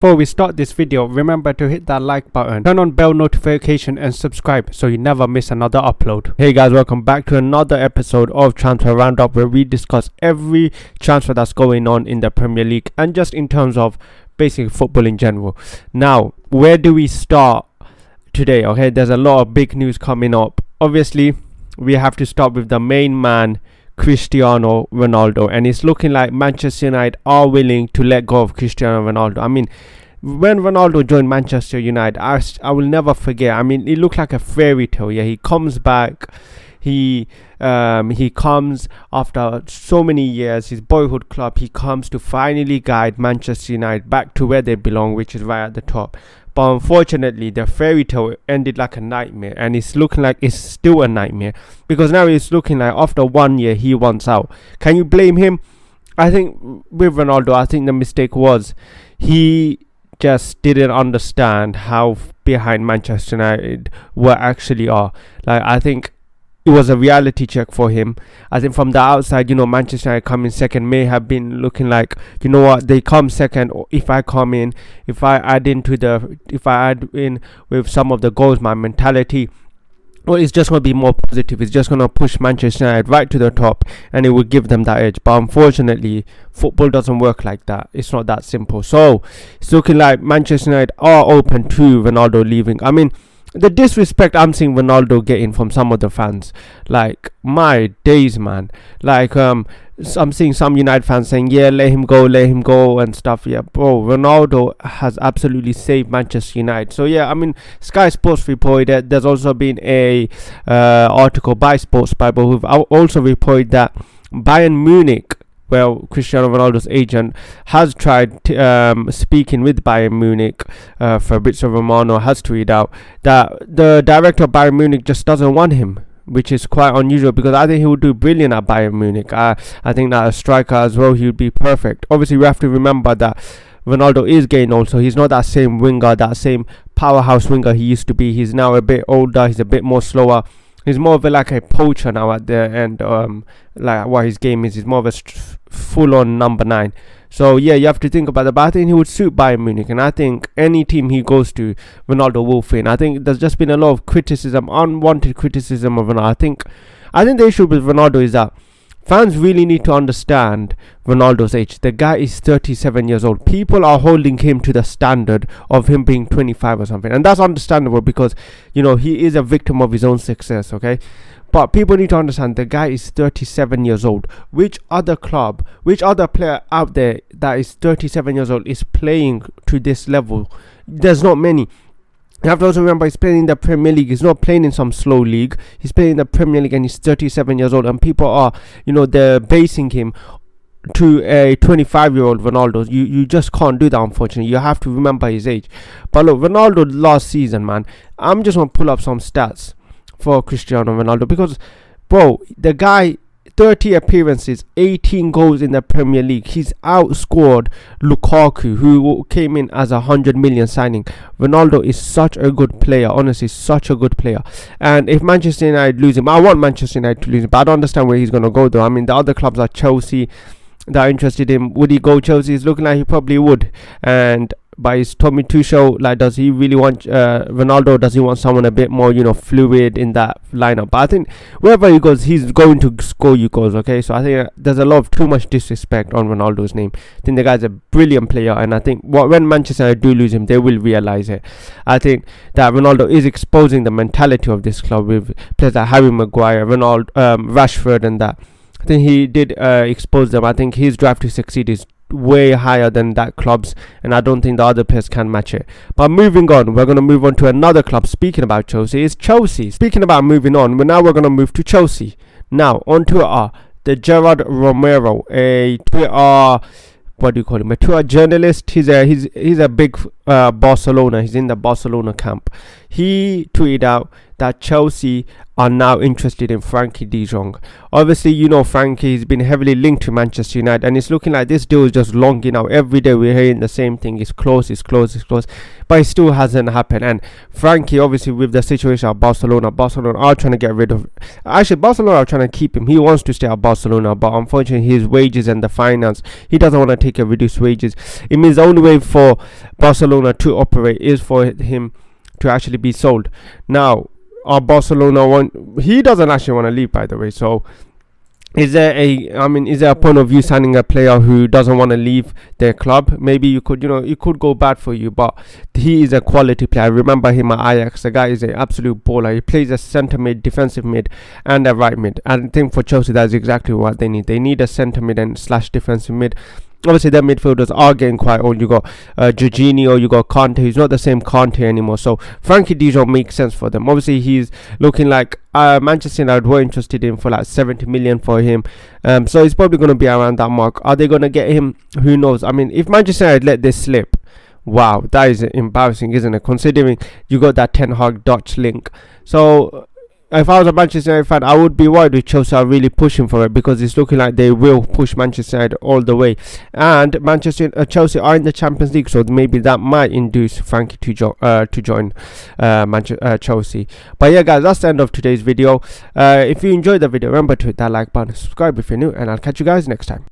Before we start this video, remember to hit that like button, turn on bell notification and subscribe so you never miss another upload. Hey guys, welcome back to another episode of Transfer Roundup, where we discuss every transfer that's going on in the Premier League and just in terms of basic football in general. Now, where do we start today? Okay, there's a lot of big news coming up. Obviously, we have to start with the main man, Cristiano Ronaldo, and it's looking like Manchester United are willing to let go of Cristiano Ronaldo. I mean, when Ronaldo joined Manchester United, I will never forget. I mean, it looked like a fairy tale. Yeah, he comes back. He comes after so many years, his boyhood club. He comes to finally guide Manchester United back to where they belong, which is right at the top. But unfortunately, the fairy tale ended like a nightmare, and it's looking like it's still a nightmare, because now it's looking like after 1 year he wants out. Can you blame him? I think with Ronaldo, I think the mistake was he just didn't understand how behind Manchester United actually are. Like, I think it was a reality check for him. I think from the outside, Manchester United coming second may have been looking like, you know what, they come second. Or if I come in, if I add in with some of the goals, my mentality, well, it's just going to be more positive. It's just going to push Manchester United right to the top, and it will give them that edge. But unfortunately, football doesn't work like that. It's not that simple. So it's looking like Manchester United are open to Ronaldo leaving. I mean, the disrespect I'm seeing Ronaldo getting from some of the fans, like, my days, man. Like, I'm seeing some United fans saying, yeah, let him go and stuff. Yeah, bro, Ronaldo has absolutely saved Manchester United. So yeah, I mean, Sky Sports reported. There's also been a article by Sports Bible who've also reported that Bayern Munich, well, Cristiano Ronaldo's agent, has tried speaking with Bayern Munich. Fabrizio Romano has tweeted out that the director of Bayern Munich just doesn't want him, which is quite unusual, because I think he would do brilliant at Bayern Munich. I think that a striker as well, he would be perfect. Obviously, we have to remember that Ronaldo is getting old, so he's not that same winger, that same powerhouse winger he used to be. He's now a bit older, he's a bit more slower. He's more of like a poacher now at the end. Like what his game is, he's more of a full-on number 9. So yeah, you have to think about that. But I think he would suit Bayern Munich, and I think any team he goes to, Ronaldo will fit in. I think there's just been a lot of criticism, unwanted criticism of Ronaldo. I think the issue with Ronaldo is that fans really need to understand Ronaldo's age. The guy is 37 years old. People are holding him to the standard of him being 25 or something. And that's understandable, because, he is a victim of his own success, okay? But people need to understand the guy is 37 years old. Which other player out there that is 37 years old is playing to this level? There's not many. You have to also remember, he's playing in the Premier League. He's not playing in some slow league. He's playing in the Premier League, and he's 37 years old. And people are, they're basing him to a 25-year-old Ronaldo. You just can't do that, unfortunately. You have to remember his age. But look, Ronaldo last season, man, I'm just going to pull up some stats for Cristiano Ronaldo, because, bro, the guy, 30 appearances, 18 goals in the Premier League. He's outscored Lukaku, who came in as 100 million signing. Ronaldo is such a good player, honestly, such a good player. And if Manchester United lose him, I want Manchester United to lose him, but I don't understand where he's going to go, though. I mean, the other clubs are Chelsea, that are interested in him. Would he go Chelsea? It's looking like he probably would. And by his Tommy Tuchel, like, does he really want Ronaldo? Does he want someone a bit more, fluid in that lineup? But I think wherever he goes, he's going to score you goals, okay? So I think there's a lot of too much disrespect on Ronaldo's name. I think the guy's a brilliant player, and I think when Manchester United do lose him, they will realize it. I think that Ronaldo is exposing the mentality of this club with players like Harry Maguire, Rashford, and that. I think he did expose them. I think his drive to succeed is way higher than that club's, and I don't think the other players can match it. But moving on, we're going to move on to another club. Speaking about Chelsea, is Chelsea. Speaking about moving on, we're going to move to Chelsea. Now, on Twitter, the Gerard Romero, a Twitter, what do you call him, a Twitter journalist. He's a big Barcelona. He's in the Barcelona camp. he tweeted out that Chelsea are now interested in Frankie de Jong. Obviously, you know Frankie has been heavily linked to Manchester United, and it's looking like this deal is just longing out. Every day we're hearing the same thing: it's close, it's close, it's close, but it still hasn't happened. And Frankie, obviously, with the situation at Barcelona are trying to get rid of. Actually, Barcelona are trying to keep him. He wants to stay at Barcelona, but unfortunately, his wages and the finance, he doesn't want to take a reduced wages. It means the only way for Barcelona to operate is for him to actually be sold. Now, Barcelona he doesn't actually want to leave, by the way. So is there a point of view signing a player who doesn't want to leave their club? Maybe you could, it could go bad for you, but he is a quality player. I remember him at Ajax. The guy is an absolute baller. He plays a centre mid, defensive mid, and a right mid. And I think for Chelsea, that's exactly what they need. They need a centre mid and / defensive mid. Obviously, their midfielders are getting quite old. You got Jorginho, you got Conte. He's not the same Conte anymore. So Frankie de Jong makes sense for them. Obviously, he's looking like Manchester United were interested in for like 70 million for him. So he's probably going to be around that mark. Are they going to get him? Who knows? I mean, if Manchester United let this slip, wow, that is embarrassing, isn't it? Considering you got that Ten Hag Dutch link. So if I was a Manchester United fan, I would be worried if Chelsea are really pushing for it, because it's looking like they will push Manchester United all the way. And Chelsea are in the Champions League, so maybe that might induce Frankie to join Chelsea. But yeah, guys, that's the end of today's video. If you enjoyed the video, remember to hit that like button, subscribe if you're new, and I'll catch you guys next time.